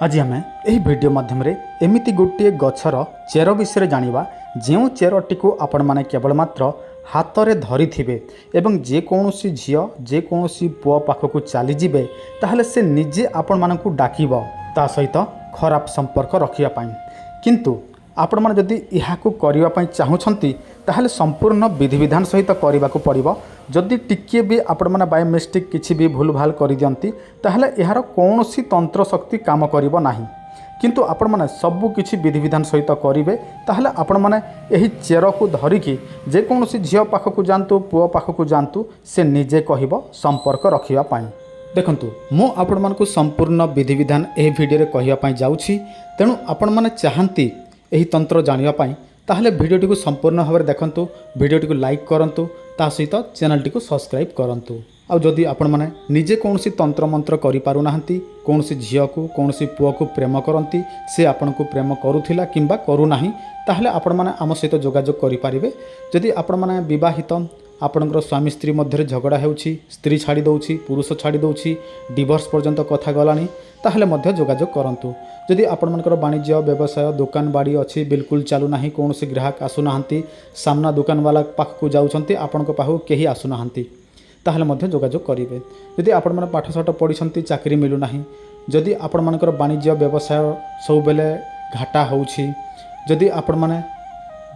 आज आम यही वीडियो माध्यम एमती गोटे गछर चेर विषय जाना जो चेरटी को आपण मैंने केवल मात्र हाथ में धरी थे एवं जेकोसी झील जेकोसी पुओ पाखक चलीजे ताहले से निजे आपण मानक डाकिब ता सहित खराब संपर्क रखापी किंतु आपण मैंने जदि यह करने चाहूँगी ताहले संपूर्ण विधि विधान सहित करने को पड़ो जदि टिके भी आपण मैंने बाय मिस्टेक किसी भी भूल भाल कर दियंती ताहले यार कौन सी तंत्र शक्ति काम करिबो नाही किंतु आपण मैंने सबू किछि विधि विधान सहित करेंगे ताहले आपण मैंने यही चेर को धरिकी जेकोसी झील पाखक जातु पुओ पाखक जातु से निजे कहब संपर्क रखापी देखंतु मु आपण मानकु संपूर्ण विधि विधान एही वीडियो कहवाई जाऊँगी तेणु आपण मैंने चाहती यही तंत्र जानापी ताहले वीडियोटी को संपूर्ण भाव में देखंतु वीडियोटी को लाइक करंतु ता सहित चैनल को सब्सक्राइब करंतु आउ जदि आपण माने निजे कौन तंत्र मंत्र करि पारु नाहंती कौन झील को कौन पुओ को प्रेम करती से आपण को प्रेम करुथिला किंबा करू नाही ताहले आपण माने आम सहित जोगाजोग करि पारिबे जदि आपण माने विवाहित आपणकर स्वामी स्त्री मध्य झगड़ा होउछि स्त्री छाड़ी दउछि पुरुष छाड़ी दउछि डिवोर्स पर्यंत कथा गलानी ताहले मध्य जोगाजोग करंतु जदि आपण मनकर वाणिज्य व्यवसाय दुकान बाड़ी अच्छी बिल्कुल चलू ना कौन ग्राहक आसुना सामना दुकान वाला पाखक जाऊँच आपण पाखक कहीं आसुना ताहले मध्य जोगाजोग करेंगे जदि आपण मैंने पाठशाठ पढ़ी चाकरी मिलूना जदि आपण मनकर वाणिज्य व्यवसाय सब बेले घाटा होउछि जदि आपण मैंने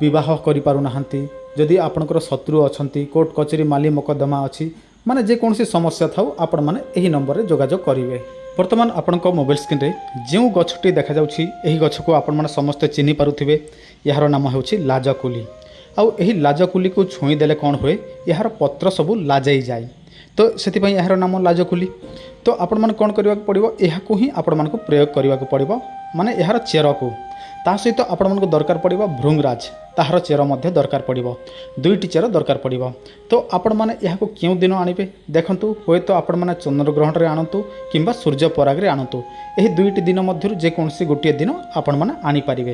विवाह करि पारु नाहंती जदि आपणकर शत्रु अच्छा कोर्ट कचेरी माली मकदमा अच्छी माने जेकोसी समस्या थाउ आपण मैंने यही नंबर में जोगाजोग करेंगे वर्तमान आपण मोबाइल स्क्रीन रे जो गछटी देखा जाउछि एही गछ को आपण माने समस्त चिन्हि पारुथिबे यार नाम होउछि लाजकुली आउ एही लाजकुली को छुई देले कौन हुए यार पत्र सबू लाजाई जाए तो से यार नाम लाजकुली तो आपण माने कौन करने पड़ो यह ही आपण मानक प्रयोग करने को पड़ो माने यार चेर को ता सहित आपण मानक दरकार पड़ो भृंगराज ताहार चेर मध्य दरकार पड़ो दुईटी चेर दरकार पड़ो तो आपण माने यह क्यों दिन आणिबे देखंतु होय तो आपण माने चंद्रग्रहण रे आणंतु किंबा सूर्य पराग रे आणंतु एही दुईटी दिन मध्य जेकोसी गोटे दिन आपण माने आनी पारिबे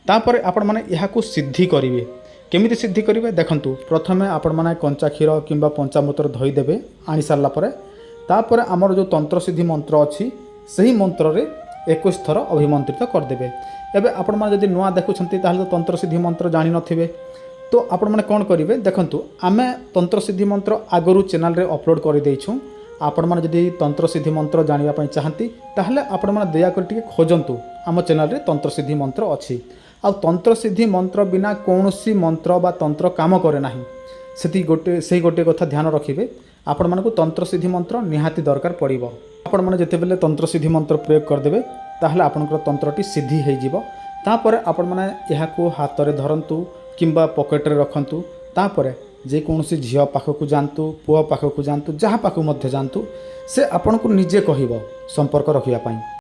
तापर आपण माने यह सिद्धि करिवे केमिति सिद्धि करिवे देखंतु प्रथमे आपण माने कंचा क्षीर किंबा पंचामृत धोई देबे आनी सारला परे तापर हमर जो तंत्र सिद्धि मंत्र अछि सही मंत्र रे 21 थर अभिमंत्रित करदेवे एबे आपण माने जदि नुआ देखुछंती ताहले तो तंत्र सिद्धि मंत्र जानि नथिबे तो आपण माने कोन करिवे देखंतु आमे तंत्र सिद्धि मंत्र आगरु चैनल रे अपलोड करि दैछु आपण माने जदि तंत्र सिद्धि मंत्र जानिबा पई चाहंती ताहले आपण माने दया कर टिके खोजंतु आम चैनल रे तंत्र सिद्धि मंत्र अछि आ तंत्र सिद्धि मंत्र बिना कौनसी मंत्र बा तंत्र काम करे नाही से गोटे कथा ध्यान रखिबे आपण मानकु तंत्र सिद्धि मंत्र निहाती दरकार पड़िबो आपण माने जेते बेले तंत्र सिद्धि मंत्र प्रयोग कर देबे ताहले आपनकर तंत्रटी सिद्धि हे जिवो तापर आपण माने एहाकु हाथ रे धरंतु किंबा पॉकेट रे रखंतु तापर जे कोनसी झियो पाखकु जानतु पुओ पाखकु जानतु जहाँ पाखकु मध्य जानतु से आपनकु निजे कहिबो संपर्क रखिया पई।